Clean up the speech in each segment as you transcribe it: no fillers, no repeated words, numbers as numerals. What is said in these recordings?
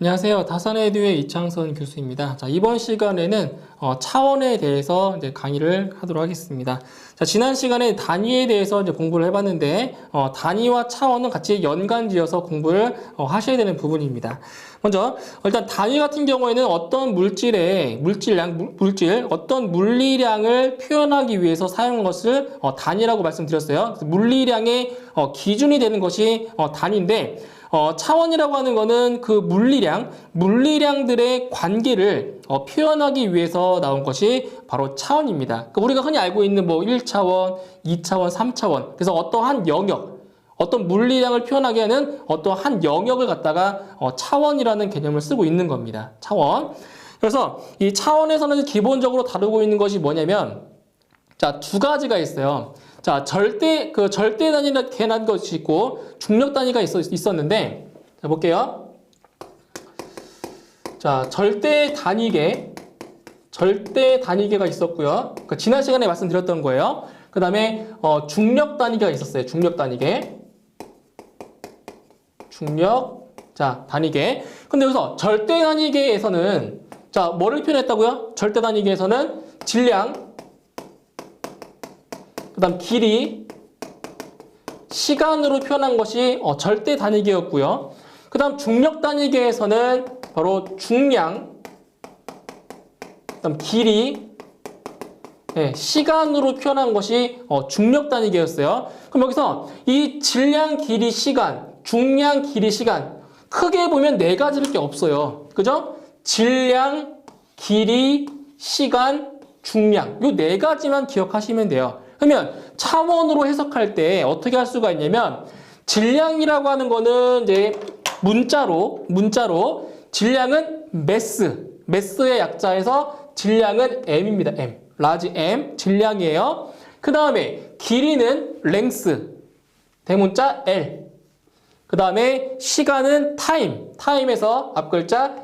안녕하세요. 다산에듀의 이창선 교수입니다. 자, 이번 시간에는 차원에 대해서 이제 강의를 하도록 하겠습니다. 자, 지난 시간에 단위에 대해서 이제 공부를 해봤는데, 단위와 차원은 같이 연관지어서 공부를 하셔야 되는 부분입니다. 먼저, 일단 단위 같은 경우에는 어떤 어떤 물리량을 표현하기 위해서 사용한 것을 단위라고 말씀드렸어요. 물리량의 기준이 되는 것이 단위인데, 차원이라고 하는 거는 그 물리량들의 관계를 표현하기 위해서 나온 것이 바로 차원입니다. 그러니까 우리가 흔히 알고 있는 뭐 1차원, 2차원, 3차원. 그래서 어떠한 영역, 어떤 물리량을 표현하게 하는 어떠한 영역을 갖다가 차원이라는 개념을 쓰고 있는 겁니다. 차원. 그래서 이 차원에서는 기본적으로 다루고 있는 것이 뭐냐면, 자, 두 가지가 있어요. 자, 절대 단위라는 개난 것이 있고, 중력 단위가 있었는데, 자, 볼게요. 자, 절대 단위계가 있었고요. 그러니까 지난 시간에 말씀드렸던 거예요. 그 다음에, 중력 단위계가 있었어요. 중력 단위계. 자, 단위계. 근데 여기서 절대 단위계에서는, 자, 뭐를 표현했다고요? 절대 단위계에서는 질량, 그 다음 길이, 시간으로 표현한 것이 절대 단위계였고요. 그 다음 중력 단위계에서는 바로 중량, 그 다음 길이, 시간으로 표현한 것이 중력 단위계였어요. 그럼 여기서 이 질량, 길이, 시간, 중량, 길이, 시간 크게 보면 네 가지밖에 없어요. 그죠? 질량, 길이, 시간, 중량 이 네 가지만 기억하시면 돼요. 그러면 차원으로 해석할 때 어떻게 할 수가 있냐면, 질량이라고 하는 거는 이제 문자로 질량은 매스의 약자에서 질량은 m입니다. m, 라지 m 질량이에요. 그 다음에 길이는 랭스, 대문자 l. 그 다음에 시간은 타임에서 앞글자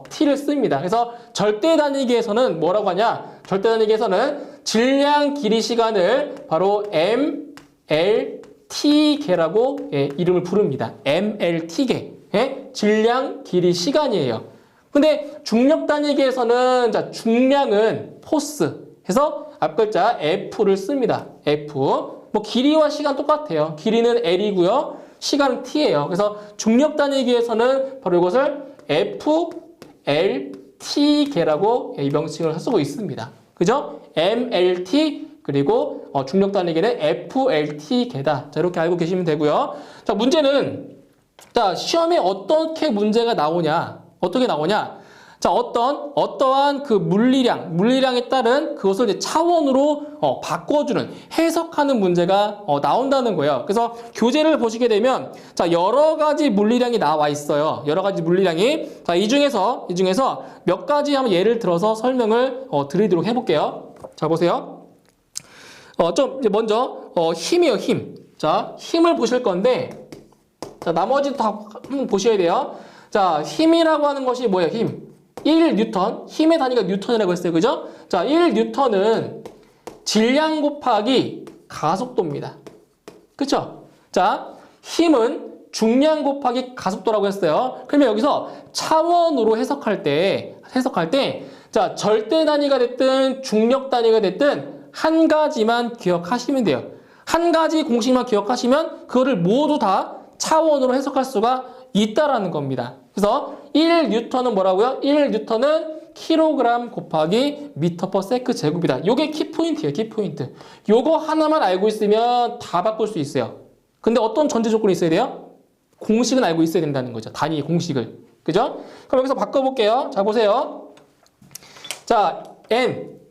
t를 씁니다. 그래서 절대 단위계에서는 뭐라고 하냐? 절대 단위계에서는 질량, 길이, 시간을 바로 MLT계라고 이름을 부릅니다. MLT계. 질량, 길이, 시간이에요. 근데 중력 단위계에서는, 자, 중량은 포스 해서 앞글자 F를 씁니다. F. 뭐 길이와 시간 똑같아요. 길이는 L이고요. 시간은 T예요. 그래서 중력 단위계에서는 바로 이것을 FLT계라고 이 명칭을 쓰고 있습니다. 그죠? MLT 그리고 중력 단위계는 FLT계다. 자, 이렇게 알고 계시면 되고요. 자, 문제는, 자, 시험에 어떻게 문제가 나오냐? 어떻게 나오냐? 자, 어떠한 그 물리량에 따른 그것을 이제 차원으로 바꿔주는, 해석하는 문제가 나온다는 거예요. 그래서 교재를 보시게 되면, 자, 여러 가지 물리량이 나와 있어요. 여러 가지 물리량이. 자, 이 중에서 몇 가지 한번 예를 들어서 설명을 드리도록 해볼게요. 자, 보세요. 좀 이제 먼저 힘이에요, 힘. 자, 힘을 보실 건데, 자, 나머지도 다 한번 보셔야 돼요. 자, 힘이라고 하는 것이 뭐예요? 힘. 1뉴턴, 힘의 단위가 뉴턴이라고 했어요. 그죠? 자, 1뉴턴은 질량 곱하기 가속도입니다. 그쵸? 자, 힘은 중량 곱하기 가속도라고 했어요. 그러면 여기서 차원으로 해석할 때, 자, 절대 단위가 됐든 중력 단위가 됐든 한 가지만 기억하시면 돼요. 한 가지 공식만 기억하시면 그거를 모두 다 차원으로 해석할 수가 있다라는 겁니다. 그래서 1뉴턴은 뭐라고요? 1뉴턴은 킬로그램 곱하기 미터 퍼 세크 제곱이다. 요게 키포인트예요, 키포인트. 요거 하나만 알고 있으면 다 바꿀 수 있어요. 근데 어떤 전제 조건이 있어야 돼요? 공식은 알고 있어야 된다는 거죠. 단위 공식을. 그죠? 그럼 여기서 바꿔볼게요. 자, 보세요. 자,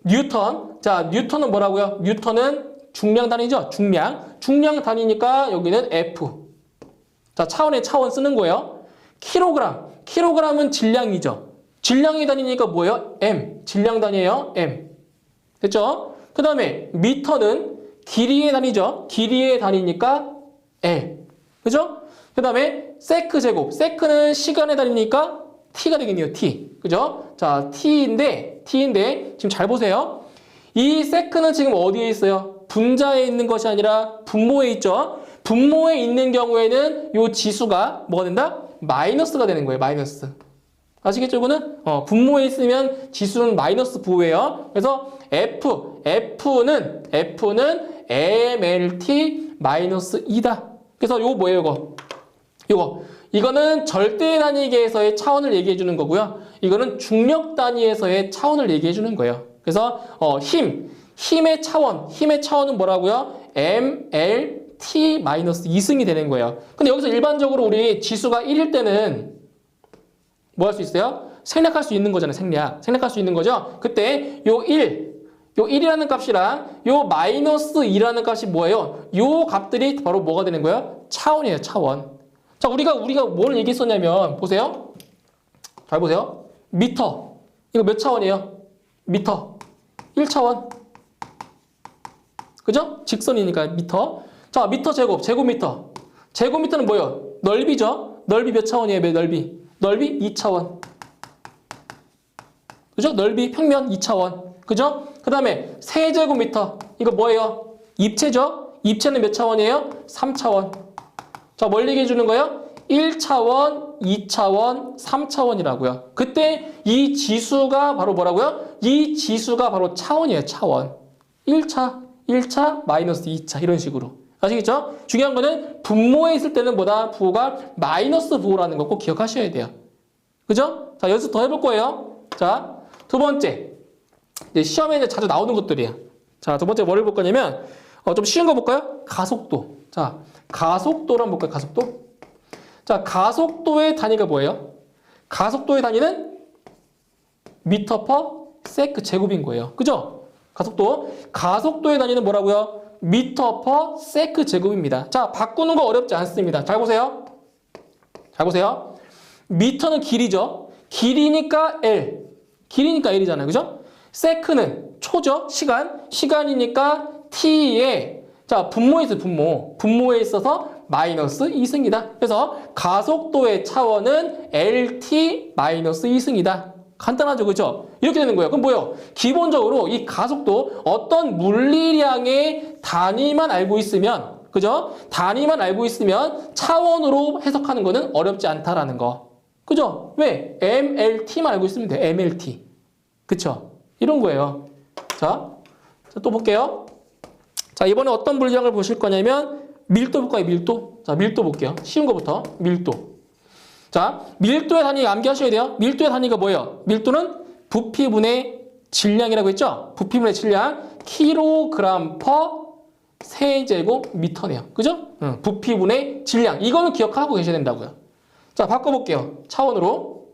뉴턴. 자, 뉴턴은 뭐라고요? 뉴턴은 중량 단위죠? 중량 단위니까 여기는 F. 자, 차원 쓰는 거예요. 킬로그램은 질량이죠. 질량의 단위니까 뭐예요? M. 질량 단위예요. M. 됐죠? 그 다음에 미터는 길이의 단위죠. 길이의 단위니까 L. 그죠? 그 다음에 세크 제곱. 세크는 시간의 단위니까 T가 되겠네요. T. 그죠? 자, T인데 지금 잘 보세요. 이 세크는 지금 어디에 있어요? 분자에 있는 것이 아니라 분모에 있죠. 분모에 있는 경우에는 이 지수가 뭐가 된다? 마이너스가 되는 거예요. 마이너스. 아시겠죠, 이거는? 분모에 있으면 지수는 마이너스 부호예요. 그래서 F는 MLT 마이너스 2다. 그래서 요거 뭐예요, 이거는 절대 단위계에서의 차원을 얘기해 주는 거고요. 이거는 중력 단위에서의 차원을 얘기해 주는 거예요. 그래서 힘의 차원은 뭐라고요? MLT 마이너스 2승이 되는 거예요. 근데 여기서 일반적으로 우리 지수가 1일 때는 뭐 할 수 있어요? 생략할 수 있는 거잖아요. 생략할 수 있는 거죠. 그때 요 1이라는 값이랑 요 마이너스 2라는 값이 뭐예요? 요 값들이 바로 뭐가 되는 거예요? 차원이에요, 차원. 자, 우리가 뭘 얘기했었냐면, 보세요. 잘 보세요. 미터. 이거 몇 차원이에요? 미터. 1차원. 그죠? 직선이니까 미터. 자, 미터 제곱미터. 제곱미터는 뭐예요? 넓이죠? 넓이 몇 차원이에요? 넓이 2차원. 그죠? 넓이 평면 2차원. 그죠? 그 다음에 세제곱미터. 이거 뭐예요? 입체죠? 입체는 몇 차원이에요? 3차원. 자, 뭘 얘기해 주는 거예요? 1차원, 2차원, 3차원이라고요. 그때 이 지수가 바로 뭐라고요? 이 지수가 바로 차원이에요, 차원. 1차, 마이너스 2차 이런 식으로. 아시겠죠? 중요한 거는 분모에 있을 때는 뭐다? 부호가 마이너스 부호라는 거 꼭 기억하셔야 돼요. 그죠? 자, 연습 더 해볼 거예요. 자, 두 번째. 이제 시험에 이제 자주 나오는 것들이에요. 자, 두 번째 뭐를 볼 거냐면, 좀 쉬운 거 볼까요? 가속도. 자, 가속도를 한번 볼까요? 가속도. 자, 가속도의 단위가 뭐예요? 가속도의 단위는 미터 퍼 세크 제곱인 거예요. 그죠? 가속도의 단위는 뭐라고요? 미터 퍼 세크 제곱입니다. 자, 바꾸는 거 어렵지 않습니다. 잘 보세요. 미터는 길이죠. 길이니까 L이잖아요. 그죠? 세크는 초죠. 시간이니까 T에, 자, 분모에 있어서 마이너스 2승이다. 그래서 가속도의 차원은 LT 마이너스 2승이다. 간단하죠, 그죠? 이렇게 되는 거예요. 그럼 뭐예요? 기본적으로 이 가속도 어떤 물리량의 단위만 알고 있으면, 그죠? 단위만 알고 있으면 차원으로 해석하는 거는 어렵지 않다라는 거. 그죠? 왜? MLT만 알고 있으면 돼요. MLT. 그쵸? 이런 거예요. 자, 또 볼게요. 자, 이번에 어떤 물리량을 보실 거냐면 밀도 볼까요? 밀도. 자, 밀도 볼게요. 쉬운 거부터. 밀도. 자, 밀도의 단위 암기하셔야 돼요. 밀도의 단위가 뭐예요? 밀도는 부피분의 질량이라고 했죠? 부피분의 질량 킬로그램 퍼 세제곱미터네요. 그죠? 부피분의 질량. 이거는 기억하고 계셔야 된다고요. 자, 바꿔볼게요. 차원으로.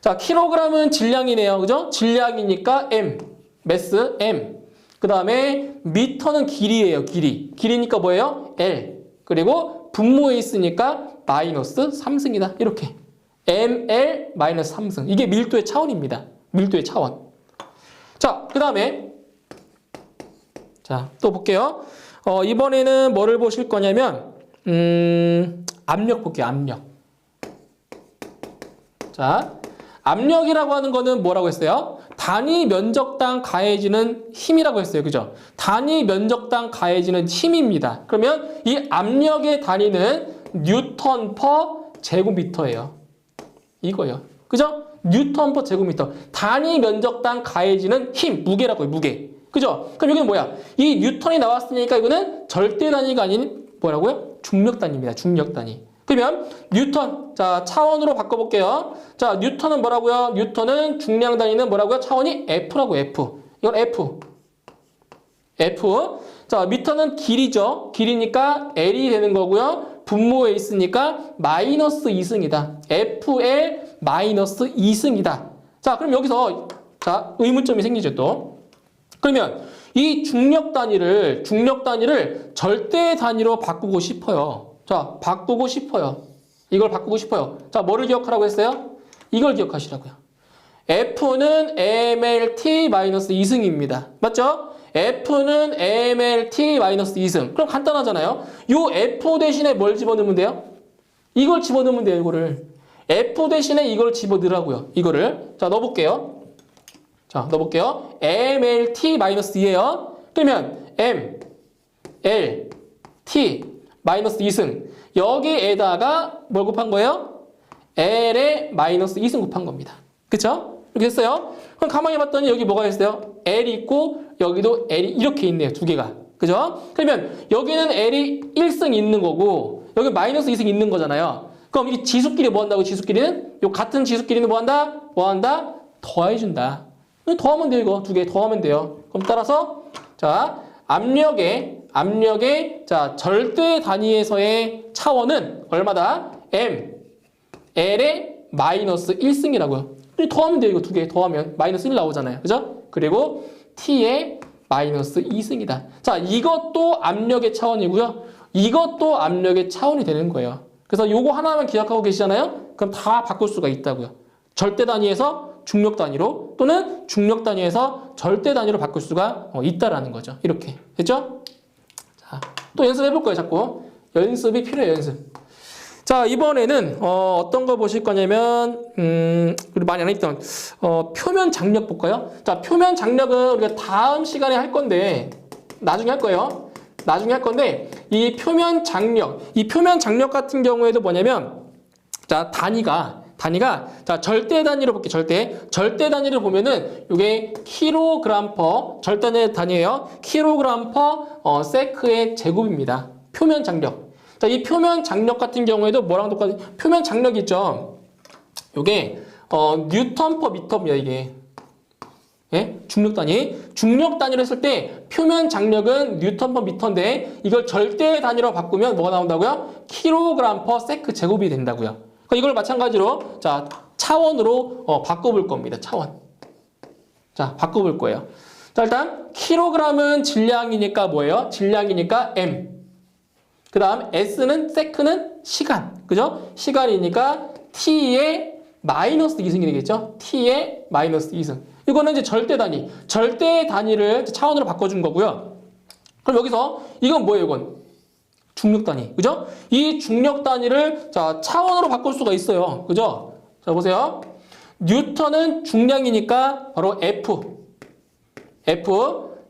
자, 킬로그램은 질량이네요. 그죠? 질량이니까 M. 매스 M. 그 다음에 미터는 길이에요. 길이니까 뭐예요? L. 그리고 분모에 있으니까 마이너스 3승이다. 이렇게. ML 마이너스 3승. 이게 밀도의 차원입니다. 밀도의 차원. 자, 그 다음에 자, 또 볼게요. 이번에는 뭐를 보실 거냐면 압력 볼게요. 압력. 자, 압력이라고 하는 거는 뭐라고 했어요? 단위 면적당 가해지는 힘이라고 했어요. 그죠? 단위 면적당 가해지는 힘입니다. 그러면 이 압력의 단위는 뉴턴 퍼 제곱미터예요. 이거예요. 그죠? 뉴턴 퍼 제곱미터. 단위 면적당 가해지는 힘, 무게라고요. 무게. 그죠? 그럼 여기는 뭐야? 이 뉴턴이 나왔으니까 이거는 절대 단위가 아닌 뭐라고요? 중력 단위입니다. 중력 단위. 그러면 뉴턴, 자, 차원으로 바꿔볼게요. 자, 뉴턴은 뭐라고요? 뉴턴은 중량 단위는 뭐라고요? 차원이 F라고, F. 이건 F. 자, 미터는 길이죠. 길이니까 L이 되는 거고요. 분모에 있으니까 마이너스 2승이다. FL 마이너스 2승이다. 자, 그럼 여기서 자, 의문점이 생기죠, 또. 그러면 이 중력 단위를 절대 단위로 바꾸고 싶어요. 자, 바꾸고 싶어요. 이걸 바꾸고 싶어요. 자, 뭐를 기억하라고 했어요? 이걸 기억하시라고요. F는 MLT-2승입니다. 맞죠? F는 MLT-2승. 그럼 간단하잖아요. 요 F 대신에 뭘 집어넣으면 돼요? 이걸 집어넣으면 돼요, 이거를. F 대신에 이걸 집어넣으라고요. 이거를. 자, 넣어볼게요. MLT-2예요. 그러면 M, L, T, 마이너스 2승. 여기에다가 뭘 곱한 거예요? L에 마이너스 2승 곱한 겁니다. 그쵸? 이렇게 됐어요. 그럼 가만히 봤더니 여기 뭐가 있어요? L이 있고 여기도 L이 이렇게 있네요. 두 개가. 그죠? 그러면 여기는 L이 1승 있는 거고 여기 마이너스 2승 있는 거잖아요. 그럼 이 지수끼리 뭐 한다고? 지수끼리는? 요 같은 지수끼리는 뭐 한다? 뭐 한다? 더해준다. 더하면 돼요. 이거 두 개 더하면 돼요. 그럼 따라서 자 압력의 자 절대 단위에서의 차원은 얼마다? M L의 마이너스 1승이라고요. 더하면 돼요. 이거 두 개 더하면 마이너스 1 나오잖아요. 그죠? 그리고 T의 마이너스 2승이다. 자, 이것도 압력의 차원이고요. 이것도 압력의 차원이 되는 거예요. 그래서 요거 하나만 기억하고 계시잖아요. 그럼 다 바꿀 수가 있다고요. 절대 단위에서 중력 단위로 또는 중력 단위에서 절대 단위로 바꿀 수가 있다라는 거죠. 이렇게. 됐죠? 자, 또 연습해 볼 거예요. 자꾸. 연습이 필요해요. 연습. 자, 이번에는 어떤 거 보실 거냐면 우리 많이 안 했던 표면 장력 볼까요? 자, 표면 장력은 우리가 다음 시간에 할 건데 나중에 할 거예요. 나중에 할 건데 이 표면 장력 같은 경우에도 뭐냐면 자, 단위가 자, 절대 단위로 볼게요. 절대 단위를 보면은 이게 킬로그램 퍼 절대 단위예요. 킬로그램 퍼 세크의 제곱입니다. 표면 장력. 자, 이 표면 장력 같은 경우에도 뭐랑 똑같이 표면 장력 있죠. 요게 뉴턴 퍼 미터입니다. 이게 예? 중력 단위로 했을 때 표면 장력은 뉴턴 퍼 미터인데 이걸 절대 단위로 바꾸면 뭐가 나온다고요? 킬로그램 퍼 세크 제곱이 된다고요. 그러니까 이걸 마찬가지로 자 차원으로 바꿔볼 겁니다. 차원. 자 바꿔볼 거예요. 자 일단 킬로그램은 질량이니까 뭐예요? 질량이니까 m. 그 다음 S는 세크는 시간. 그죠? 시간이니까 T의 마이너스 2승이 되겠죠? T의 마이너스 2승. 이거는 이제 절대 단위. 절대 단위를 차원으로 바꿔준 거고요. 그럼 여기서 이건 뭐예요? 이건 중력 단위. 그죠? 이 중력 단위를 자 차원으로 바꿀 수가 있어요. 그죠? 자 보세요. 뉴턴은 중량이니까 바로 F.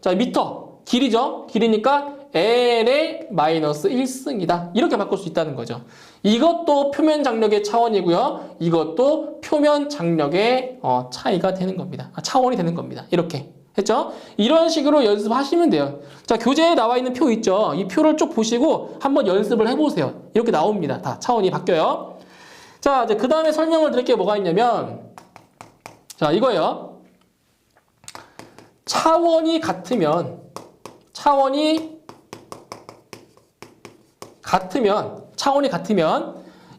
자 미터. 길이죠? 길이니까 L의 마이너스 1승이다. 이렇게 바꿀 수 있다는 거죠. 이것도 표면 장력의 차원이고요. 이것도 표면 장력의 차이가 되는 겁니다. 차원이 되는 겁니다. 이렇게 했죠? 이런 식으로 연습하시면 돼요. 자, 교재에 나와 있는 표 있죠? 이 표를 쭉 보시고 한번 연습을 해보세요. 이렇게 나옵니다. 다 차원이 바뀌어요. 자, 이제 그 다음에 설명을 드릴 게 뭐가 있냐면 자, 이거예요. 차원이 같으면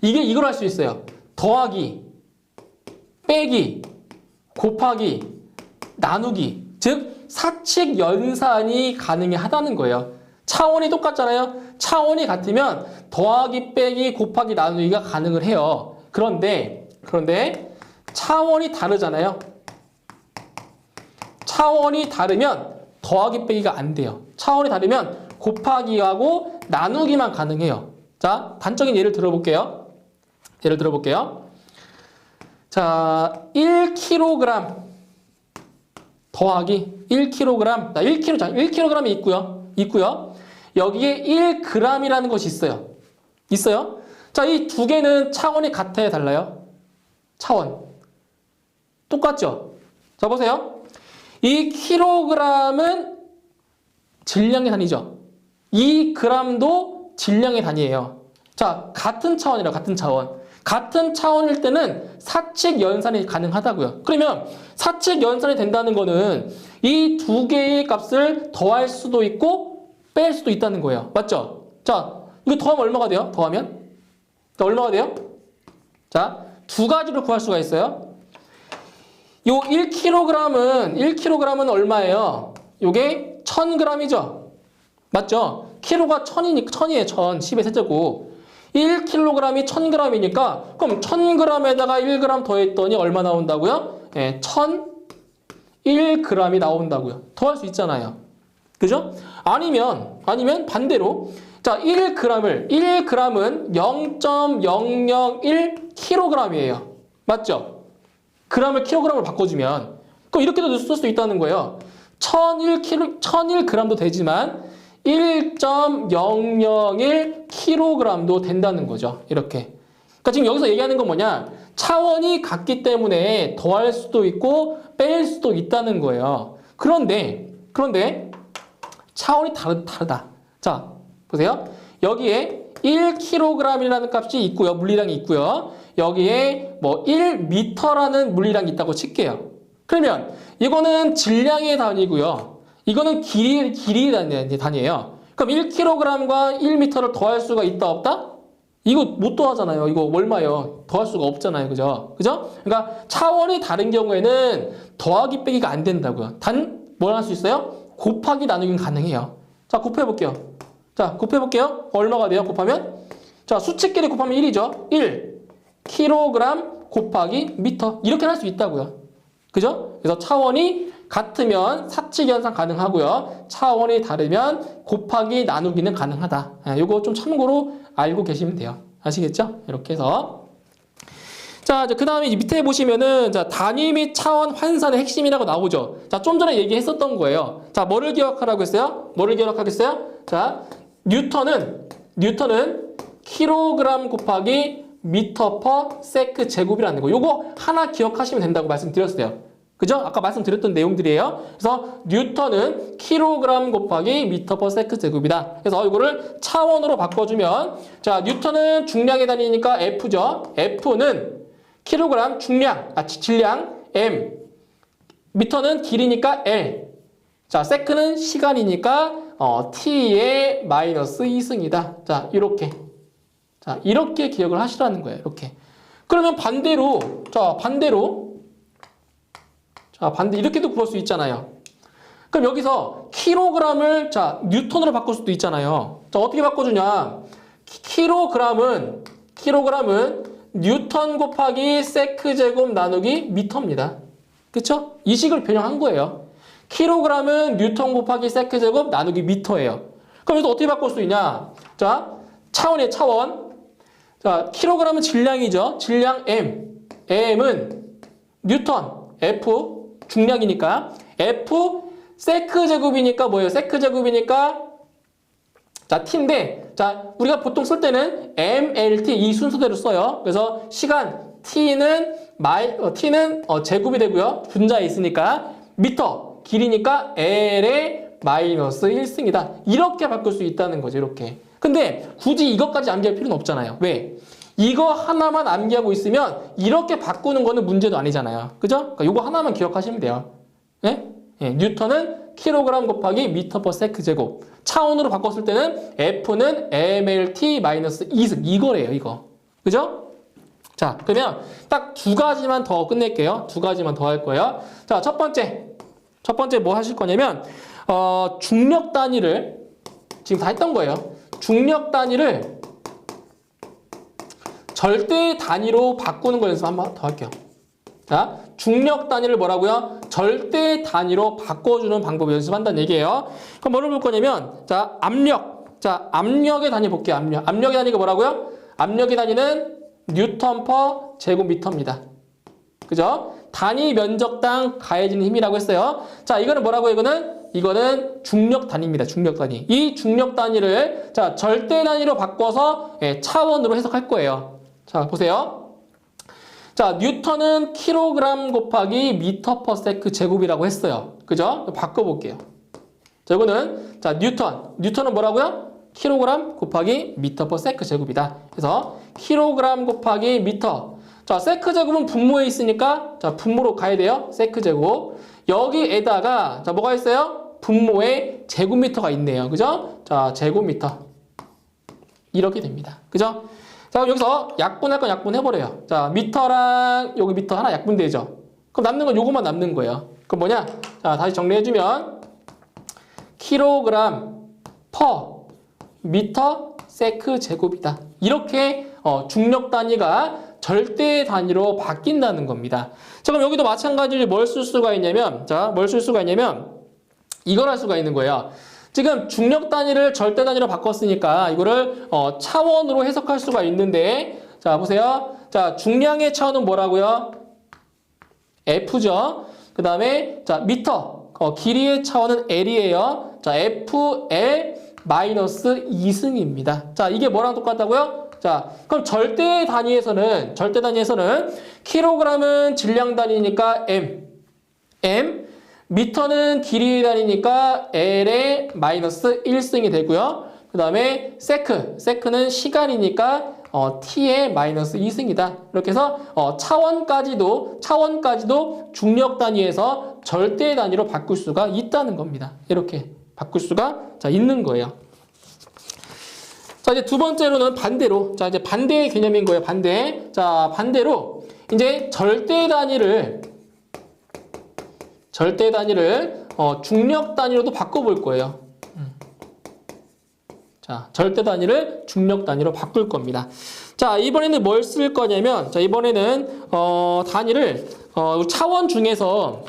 이게 이걸 할 수 있어요. 더하기, 빼기, 곱하기, 나누기. 즉 사칙 연산이 가능하다는 거예요. 차원이 똑같잖아요. 차원이 같으면 더하기, 빼기, 곱하기, 나누기가 가능을 해요. 그런데 차원이 다르잖아요. 차원이 다르면 더하기, 빼기가 안 돼요. 차원이 다르면 곱하기하고 나누기만 가능해요. 자, 단적인 예를 들어볼게요. 자, 1kg 더하기 1kg. 1kg이 있고요. 여기에 1g이라는 것이 있어요. 자, 이 두 개는 차원이 같아야 달라요? 차원. 똑같죠? 자, 보세요. 이 kg은 질량의 단위죠. 2g도 질량의 단위예요. 자, 같은 차원이라 같은 차원. 같은 차원일 때는 사칙 연산이 가능하다고요. 그러면 사칙 연산이 된다는 거는 이 두 개의 값을 더할 수도 있고 뺄 수도 있다는 거예요. 맞죠? 자, 이거 더하면 얼마가 돼요? 더하면? 자, 얼마가 돼요? 자, 두 가지로 구할 수가 있어요. 요 1kg은 얼마예요? 요게 1000g이죠. 맞죠? 키로가 1000이에요. 1000의 세제곱. 1kg이 1000g이니까 그럼 1000g에다가 1g 더했더니 얼마 나온다고요? 예, 1001g이 나온다고요. 더할 수 있잖아요. 그죠? 아니면 반대로 자, 1g은 0.001kg이에요. 맞죠? g을 kg으로 바꿔주면 그럼 이렇게도 쓸 수 있다는 거예요. 1001g도 되지만 1.001kg도 된다는 거죠. 이렇게. 그러니까 지금 여기서 얘기하는 건 뭐냐? 차원이 같기 때문에 더할 수도 있고 뺄 수도 있다는 거예요. 그런데 차원이 다르다. 자, 보세요. 여기에 1kg이라는 값이 있고요. 물리량이 있고요. 여기에 뭐 1m라는 물리량이 있다고 칠게요. 그러면 이거는 질량의 단위고요. 이거는 길이의 단위예요. 그럼 1kg과 1m를 더할 수가 있다 없다? 이거 못 더하잖아요. 이거 얼마예요? 더할 수가 없잖아요. 그죠? 그러니까 차원이 다른 경우에는 더하기 빼기가 안 된다고요. 단 뭘 할 수 있어요? 곱하기 나누기는 가능해요. 자, 곱해볼게요. 얼마가 돼요? 곱하면? 자, 수치끼리 곱하면 1이죠. 1 kg 곱하기 미터. 이렇게 할 수 있다고요. 그죠? 그래서 차원이 같으면 사칙 현상 가능하고요. 차원이 다르면 곱하기 나누기는 가능하다. 이거 좀 참고로 알고 계시면 돼요. 아시겠죠? 이렇게 해서. 자, 그 다음에 밑에 보시면은, 자, 단위 및 차원 환산의 핵심이라고 나오죠. 자, 좀 전에 얘기했었던 거예요. 자, 뭐를 기억하라고 했어요? 자, 뉴턴은 킬로그램 곱하기 미터 퍼 세크 제곱이라는 거. 요거 하나 기억하시면 된다고 말씀드렸어요. 그죠? 아까 말씀드렸던 내용들이에요. 그래서 뉴턴은 킬로그램 곱하기 미터 퍼 세크 제곱이다. 그래서 이거를 차원으로 바꿔주면, 자, 뉴턴은 중량의 단위니까 F죠. F는 킬로그램 질량 M, 미터는 길이니까 L, 자, 세크는 시간이니까 T의 마이너스 2승이다. 자, 이렇게 기억을 하시라는 거예요. 이렇게. 그러면 반대로 이렇게도 구할 수 있잖아요. 그럼 여기서 킬로그램을 뉴턴으로 바꿀 수도 있잖아요. 자, 어떻게 바꿔주냐? 킬로그램은 뉴턴 곱하기 세크 제곱 나누기 미터입니다. 그쵸? 이 식을 변형한 거예요. 킬로그램은 뉴턴 곱하기 세크 제곱 나누기 미터예요. 그럼 여기서 어떻게 바꿀 수 있냐? 자, 차원이에요, 차원. 자, 킬로그램은 질량이죠. 질량 M. M은 뉴턴. F, 중량이니까. F, 세크 제곱이니까 뭐예요? 세크 제곱이니까 자, T인데, 자, 우리가 보통 쓸 때는 MLT 이 순서대로 써요. 그래서 시간 T는 제곱이 되고요. 분자에 있으니까 미터, 길이니까 L의 마이너스 1승이다. 이렇게 바꿀 수 있다는 거죠. 이렇게. 근데 굳이 이것까지 암기할 필요는 없잖아요. 왜? 이거 하나만 암기하고 있으면 이렇게 바꾸는 거는 문제도 아니잖아요. 그죠? 그러니까 이거 하나만 기억하시면 돼요. 네? 뉴턴은 킬로그램 곱하기 미터 퍼 세크 제곱. 차원으로 바꿨을 때는 F는 MLT-2승. 이거래요, 이거. 그죠? 자, 그러면 딱 두 가지만 더 끝낼게요. 두 가지만 더 할 거예요. 자, 첫 번째 뭐 하실 거냐면, 중력 단위를, 지금 다 했던 거예요. 중력 단위를 절대 단위로 바꾸는 거 연습 한번 더 할게요. 자, 중력 단위를 뭐라고요? 절대 단위로 바꿔주는 방법 연습한다는 얘기예요. 그럼 뭐를 볼 거냐면, 자, 압력. 자, 압력의 단위 볼게요. 압력의 단위가 뭐라고요? 압력의 단위는 뉴턴 퍼 제곱미터입니다. 그죠? 단위 면적당 가해지는 힘이라고 했어요. 자, 이거는 뭐라고요? 이거는 중력 단위입니다. 중력 단위. 이 중력 단위를, 자, 절대 단위로 바꿔서 차원으로 해석할 거예요. 자, 보세요. 자, 뉴턴은 킬로그램 곱하기 미터 퍼 세크 제곱이라고 했어요. 그죠? 바꿔볼게요. 자, 이거는, 자, 뉴턴은 뭐라고요? 킬로그램 곱하기 미터 퍼 세크 제곱이다. 그래서 킬로그램 곱하기 미터. 자, 세크 제곱은 분모에 있으니까, 자, 분모로 가야 돼요. 세크 제곱. 여기에다가, 자, 뭐가 있어요? 분모에 제곱미터가 있네요. 그죠? 자, 제곱미터. 이렇게 됩니다. 그죠? 자, 그럼 여기서 약분할 건 약분해버려요. 자, 미터랑 여기 미터 하나 약분되죠? 그럼 남는 건 요거만 남는 거예요. 그럼 뭐냐? 자, 다시 정리해주면 킬로그램 퍼 미터 세크 제곱이다. 이렇게 중력 단위가 절대 단위로 바뀐다는 겁니다. 자, 그럼 여기도 마찬가지로 뭘 쓸 수가 있냐면, 이걸 할 수가 있는 거예요. 지금 중력 단위를 절대 단위로 바꿨으니까 이거를 차원으로 해석할 수가 있는데, 자, 보세요. 자, 중량의 차원은 뭐라고요? F죠. 그 다음에, 자, 미터. 길이의 차원은 L이에요. 자, FL 마이너스 2승입니다. 자, 이게 뭐랑 똑같다고요? 자, 그럼 절대 단위에서는 킬로그램은 질량 단위니까 m, 미터는 길이 단위니까 L의 마이너스 1승이 되고요. 그 다음에 세크는 시간이니까 T의 마이너스 2승이다. 이렇게 해서 차원까지도 중력 단위에서 절대 단위로 바꿀 수가 있다는 겁니다. 이렇게 바꿀 수가 있는 거예요. 자, 이제 두 번째로는 반대로. 자, 이제 반대의 개념인 거예요. 자, 반대로 이제 절대 단위를 중력 단위로도 바꿔볼 거예요. 자, 절대 단위를 중력 단위로 바꿀 겁니다. 자, 이번에는 뭘 쓸 거냐면, 자, 이번에는 단위를 차원 중에서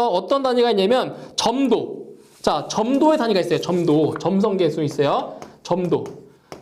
어떤 단위가 있냐면 점도. 자, 점도의 단위가 있어요. 점성계수 있어요.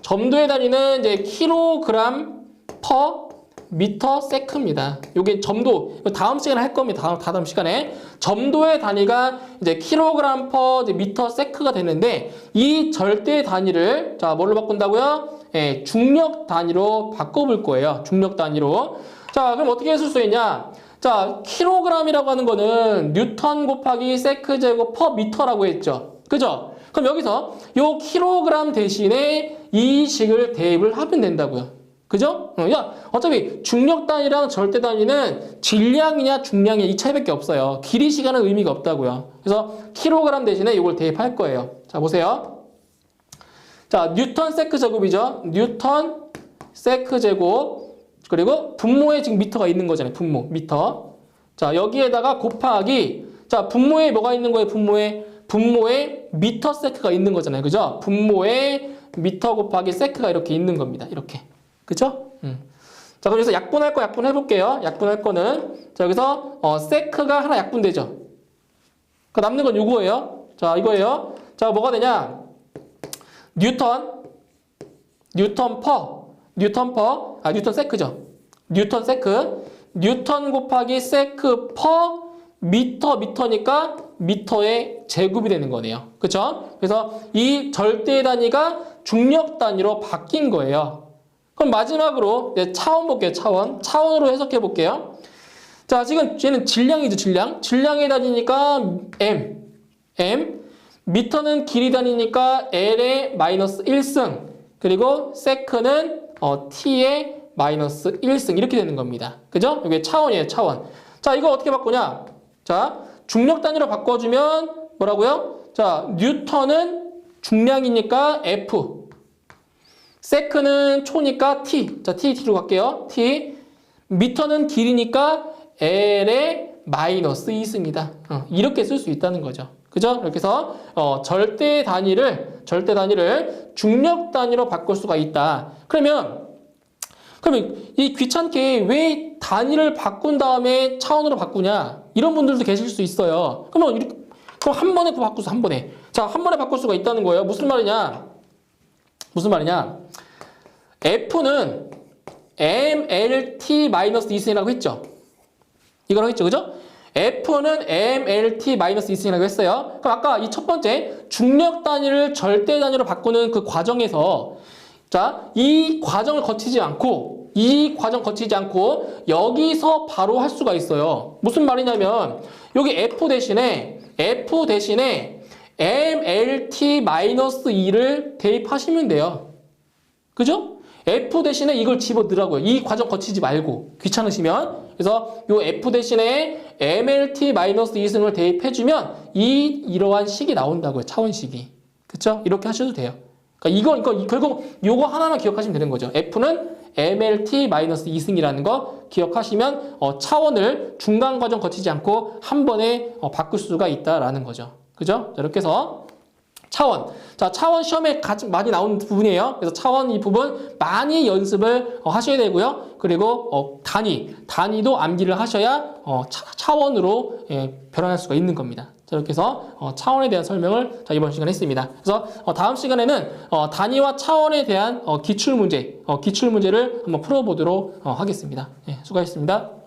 점도의 단위는 이제 킬로그램 퍼 미터 세크입니다. 요게 점도, 다음 시간에 할 겁니다. 다음 시간에. 점도의 단위가 이제 킬로그램 퍼 미터 세크가 되는데, 이 절대 단위를, 자, 뭘로 바꾼다고요? 예, 중력 단위로 바꿔볼 거예요. 중력 단위로. 자, 그럼 어떻게 쓸 수 있냐? 자, 킬로그램이라고 하는 거는 뉴턴 곱하기 세크 제곱 퍼 미터라고 했죠. 그죠? 그럼 여기서 요 킬로그램 대신에 이 식을 대입을 하면 된다고요. 그죠? 야, 어차피 중력 단위랑 절대 단위는 질량이냐 중량이냐 이 차이밖에 없어요. 길이 시간은 의미가 없다고요. 그래서 킬로그램 대신에 이걸 대입할 거예요. 자, 보세요. 자, 뉴턴 세크 제곱이죠. 뉴턴 세크 제곱. 그리고 분모에 지금 미터가 있는 거잖아요. 분모, 미터. 자, 여기에다가 곱하기. 자, 분모에 뭐가 있는 거예요? 분모에 미터 세크가 있는 거잖아요. 그죠? 분모에 미터 곱하기 세크가 이렇게 있는 겁니다. 이렇게. 그죠? 자, 그럼 여기서 약분할 거 약분해볼게요. 약분할 거는. 자, 여기서, 세크가 하나 약분되죠. 그 남는 건 요거예요. 자, 이거예요. 자, 뭐가 되냐? 뉴턴 세크죠. 뉴턴 곱하기 세크 퍼 미터니까 미터의 제곱이 되는 거네요. 그쵸? 그래서 이 절대 단위가 중력 단위로 바뀐 거예요. 그럼 마지막으로 차원 볼게요. 차원으로 해석해 볼게요. 자, 지금 얘는 질량이죠. 질량의 단위니까 m, 미터는 길이 단위니까 L의 마이너스 1승, 그리고 세크는 T의 마이너스 1승 이렇게 되는 겁니다. 그죠? 이게 차원이에요. 차원. 자, 이거 어떻게 바꾸냐? 자, 중력 단위로 바꿔주면 뭐라고요? 자, 뉴턴은 중량이니까 F, 세크는 초니까 T. 자, T로 갈게요. T. 미터는 길이니까 L의 마이너스 2승이다. 이렇게 쓸 수 있다는 거죠. 그죠? 이렇게 해서 절대 단위를 중력 단위로 바꿀 수가 있다. 그러면 이 귀찮게 왜 단위를 바꾼 다음에 차원으로 바꾸냐? 이런 분들도 계실 수 있어요. 그럼 한 번에 바꿀 수, 한 번에. 자, 한 번에 바꿀 수가 있다는 거예요. 무슨 말이냐? F는 MLT-2승이라고 했죠. 이거라고 했죠. 그죠? F는 MLT-2승이라고 했어요. 그럼 아까 이 첫 번째 중력 단위를 절대 단위로 바꾸는 그 과정에서 자, 이 과정 거치지 않고 여기서 바로 할 수가 있어요. 무슨 말이냐면 여기 F 대신에 MLT-2를 대입하시면 돼요. 그죠? F 대신에 이걸 집어넣으라고요. 이 과정 거치지 말고 귀찮으시면. 그래서 요 F 대신에 MLT-2승을 대입해주면 이러한 식이 나온다고요. 차원식이. 그쵸? 이렇게 하셔도 돼요. 그러니까 결국 요거 하나만 기억하시면 되는 거죠. F는 MLT-2승이라는 거 기억하시면 차원을 중간 과정 거치지 않고 한 번에 바꿀 수가 있다라는 거죠. 그죠? 자, 이렇게 해서 차원. 자, 차원 시험에 많이 나오는 부분이에요. 그래서 차원 이 부분 많이 연습을 하셔야 되고요. 그리고 단위도 암기를 하셔야 차원으로 변환할 수가 있는 겁니다. 자, 이렇게 해서 차원에 대한 설명을 이번 시간에 했습니다. 그래서 다음 시간에는 단위와 차원에 대한 기출문제를 한번 풀어보도록 하겠습니다. 수고하셨습니다.